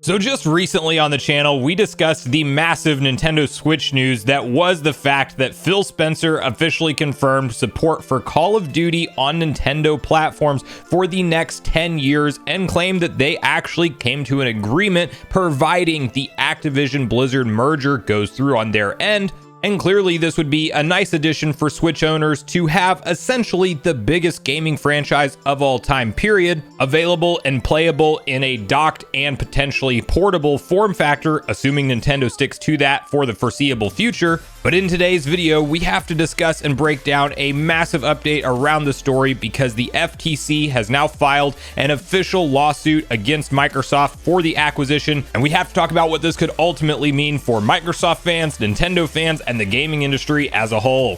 So just recently on the channel, we discussed the massive Nintendo Switch news that was the fact that Phil Spencer officially confirmed support for Call of Duty on Nintendo platforms for the next 10 years and claimed that they actually came to an agreement providing the Activision Blizzard merger goes through on their end. And clearly this would be a nice addition for Switch owners to have essentially the biggest gaming franchise of all time period, available and playable in a docked and potentially portable form factor, assuming Nintendo sticks to that for the foreseeable future. But in today's video, we have to discuss and break down a massive update around the story because the FTC has now filed an official lawsuit against Microsoft for the acquisition, and we have to talk about what this could ultimately mean for Microsoft fans, Nintendo fans, and the gaming industry as a whole.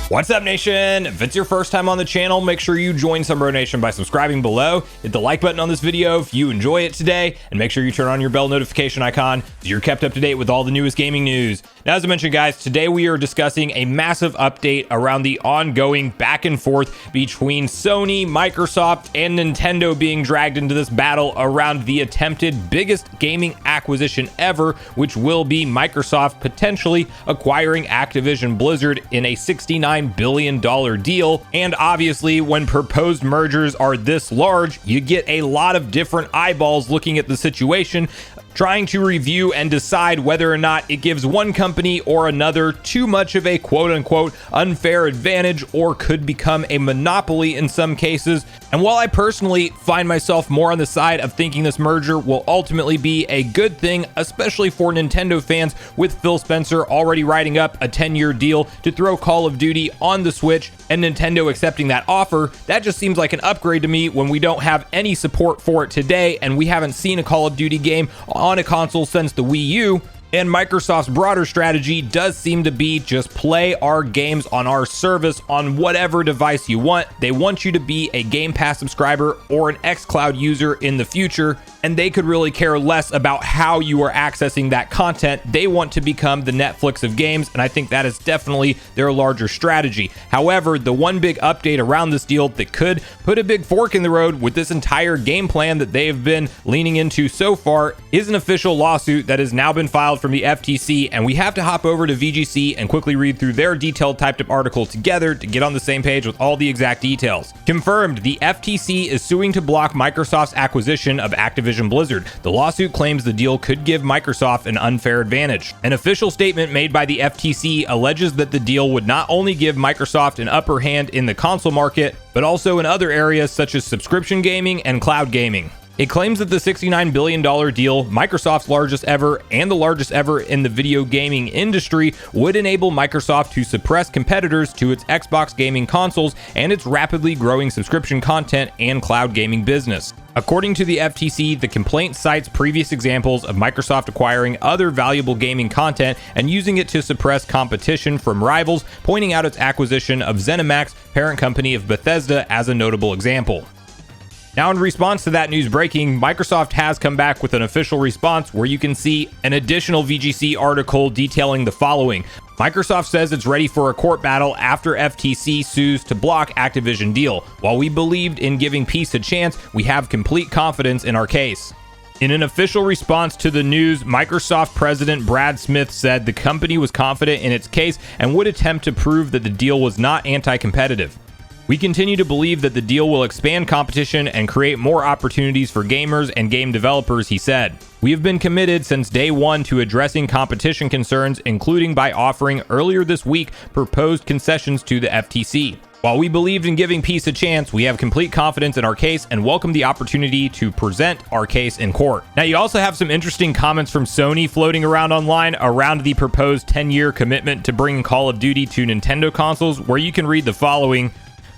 What's up, nation? If it's your first time on the channel, make sure you join Sunbro Nation by subscribing below. Hit the like button on this video if you enjoy it today, and make sure you turn on your bell notification icon so you're kept up to date with all the newest gaming news. Now, as I mentioned, guys, today we are discussing a massive update around the ongoing back and forth between Sony, Microsoft, and Nintendo being dragged into this battle around the attempted biggest gaming acquisition ever, which will be Microsoft potentially acquiring Activision Blizzard in a $69 billion deal. And obviously, when proposed mergers are this large, you get a lot of different eyeballs looking at the situation, trying to review and decide whether or not it gives one company or another too much of a quote-unquote unfair advantage or could become a monopoly in some cases. And while I personally find myself more on the side of thinking this merger will ultimately be a good thing, especially for Nintendo fans, with Phil Spencer already writing up a 10-year deal to throw Call of Duty on the Switch and Nintendo accepting that offer, that just seems like an upgrade to me when we don't have any support for it today and we haven't seen a Call of Duty game on a console since the Wii U. And Microsoft's broader strategy does seem to be just play our games on our service on whatever device you want. They want you to be a Game Pass subscriber or an xCloud user in the future, and they could really care less about how you are accessing that content. They want to become the Netflix of games, and I think that is definitely their larger strategy. However, the one big update around this deal that could put a big fork in the road with this entire game plan that they have been leaning into so far is an official lawsuit that has now been filed from the FTC, and we have to hop over to VGC and quickly read through their detailed typed up article together to get on the same page with all the exact details. Confirmed, the FTC is suing to block Microsoft's acquisition of Activision Blizzard. The lawsuit claims the deal could give Microsoft an unfair advantage. An official statement made by the FTC alleges that the deal would not only give Microsoft an upper hand in the console market, but also in other areas such as subscription gaming and cloud gaming. It claims that the $69 billion deal, Microsoft's largest ever and the largest ever in the video gaming industry, would enable Microsoft to suppress competitors to its Xbox gaming consoles and its rapidly growing subscription content and cloud gaming business. According to the FTC, the complaint cites previous examples of Microsoft acquiring other valuable gaming content and using it to suppress competition from rivals, pointing out its acquisition of ZeniMax, parent company of Bethesda, as a notable example. Now, in response to that news breaking, Microsoft has come back with an official response where you can see an additional VGC article detailing the following. Microsoft says it's ready for a court battle after FTC sues to block Activision deal. While we believed in giving peace a chance, we have complete confidence in our case. In an official response to the news, Microsoft President Brad Smith said the company was confident in its case and would attempt to prove that the deal was not anti-competitive. We continue to believe that the deal will expand competition and create more opportunities for gamers and game developers, he said. We have been committed since day one to addressing competition concerns, including by offering earlier this week proposed concessions to the FTC. While we believed in giving peace a chance, we have complete confidence in our case and welcome the opportunity to present our case in court. Now, you also have some interesting comments from Sony floating around online around the proposed 10-year commitment to bringing Call of Duty to Nintendo consoles, where you can read the following.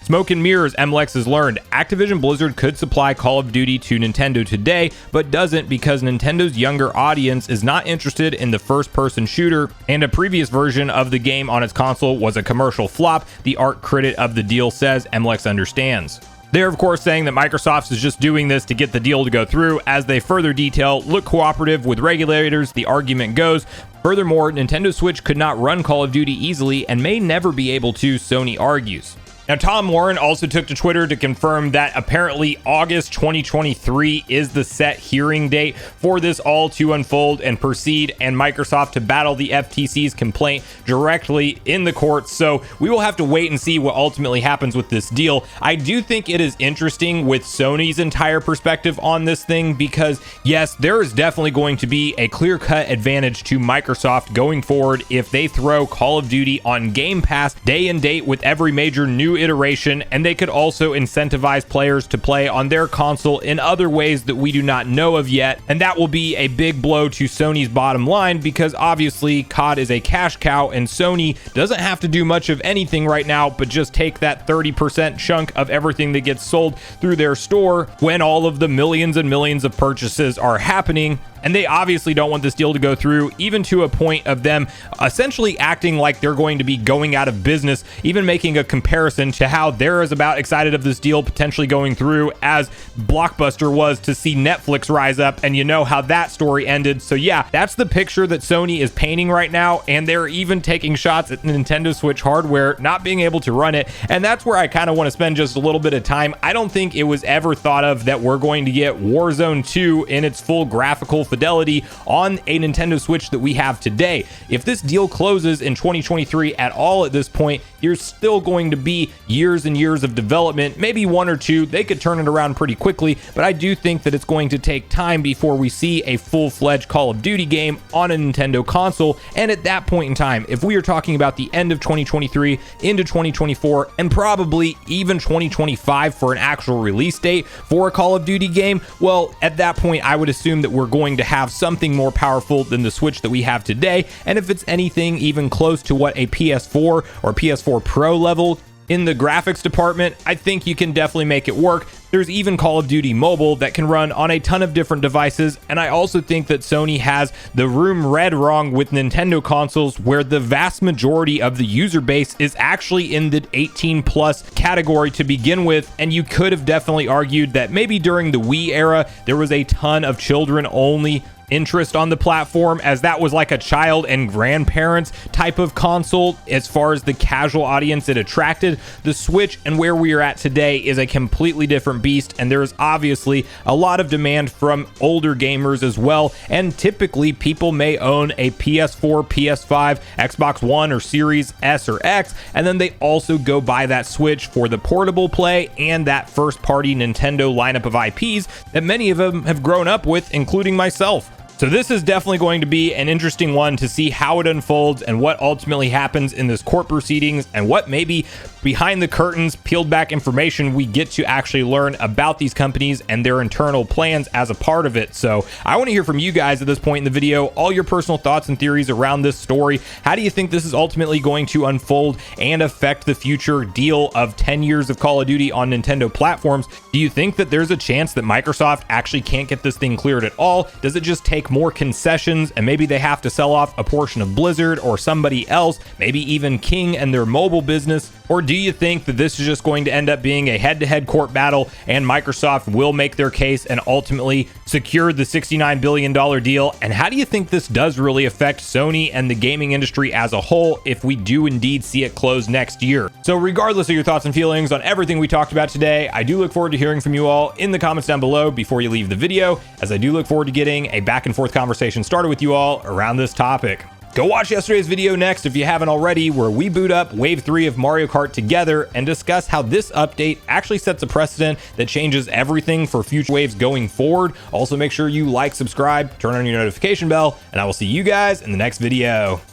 Smoke and mirrors, MLX has learned. Activision Blizzard could supply Call of Duty to Nintendo today, but doesn't because Nintendo's younger audience is not interested in the first-person shooter, and a previous version of the game on its console was a commercial flop, the art critic of the deal says. MLX understands. They're of course saying that Microsoft is just doing this to get the deal to go through. As they further detail, look cooperative with regulators, the argument goes. Furthermore, Nintendo Switch could not run Call of Duty easily and may never be able to, Sony argues. Now, Tom Warren also took to Twitter to confirm that apparently August 2023 is the set hearing date for this all to unfold and proceed, and Microsoft to battle the FTC's complaint directly in the courts. So we will have to wait and see what ultimately happens with this deal. I do think it is interesting with Sony's entire perspective on this thing, because yes, there is definitely going to be a clear-cut advantage to Microsoft going forward if they throw Call of Duty on Game Pass day and date with every major new iteration, and they could also incentivize players to play on their console in other ways that we do not know of yet, and that will be a big blow to Sony's bottom line, because obviously COD is a cash cow and Sony doesn't have to do much of anything right now but just take that 30% chunk of everything that gets sold through their store when all of the millions and millions of purchases are happening. And they obviously don't want this deal to go through, even to a point of them essentially acting like they're going to be going out of business, even making a comparison to how they're as about excited of this deal potentially going through as Blockbuster was to see Netflix rise up, and you know how that story ended. So yeah, that's the picture that Sony is painting right now, and they're even taking shots at Nintendo Switch hardware not being able to run it, and that's where I kind of want to spend just a little bit of time. I don't think it was ever thought of that we're going to get Warzone 2 in its full graphical fidelity on a Nintendo Switch that we have today. If this deal closes in 2023 at all at this point, you're still going to be years and years of development, maybe one or two. They could turn it around pretty quickly, but I do think that it's going to take time before we see a full-fledged Call of Duty game on a Nintendo console. And at that point in time, if we are talking about the end of 2023 into 2024 and probably even 2025 for an actual release date for a Call of Duty game, well, at that point I would assume that we're going to have something more powerful than the Switch that we have today. And if it's anything even close to what a PS4 or PS4 Pro level in the graphics department, I think you can definitely make it work. There's even Call of Duty Mobile that can run on a ton of different devices, and I also think that Sony has the room read wrong with Nintendo consoles, where the vast majority of the user base is actually in the 18 plus category to begin with, and you could have definitely argued that maybe during the Wii era there was a ton of children only interest on the platform, as that was like a child and grandparents type of console as far as the casual audience it attracted. The Switch and where we are at today is a completely different beast, and there is obviously a lot of demand from older gamers as well, and typically people may own a PS4, PS5, Xbox One or Series S or X, and then they also go buy that Switch for the portable play and that first party Nintendo lineup of IPs that many of them have grown up with, including myself. So this is definitely going to be an interesting one to see how it unfolds and what ultimately happens in this court proceedings, and what maybe behind the curtains, peeled back information we get to actually learn about these companies and their internal plans as a part of it. So I want to hear from you guys at this point in the video, all your personal thoughts and theories around this story. How do you think this is ultimately going to unfold and affect the future deal of 10 years of Call of Duty on Nintendo platforms? Do you think that there's a chance that Microsoft actually can't get this thing cleared at all? Does it just take more concessions and maybe they have to sell off a portion of Blizzard or somebody else, maybe even King and their mobile business? Or do you think that this is just going to end up being a head-to-head court battle and Microsoft will make their case and ultimately secure the $69 billion deal? And how do you think this does really affect Sony and the gaming industry as a whole if we do indeed see it close next year? So regardless of your thoughts and feelings on everything we talked about today, I do look forward to hearing from you all in the comments down below before you leave the video, as I do look forward to getting a back and forth conversation started with you all around this topic. Go watch yesterday's video next if you haven't already, where we boot up Wave 3 of Mario Kart together and discuss how this update actually sets a precedent that changes everything for future waves going forward. Also, make sure you like, subscribe, turn on your notification bell, and I will see you guys in the next video.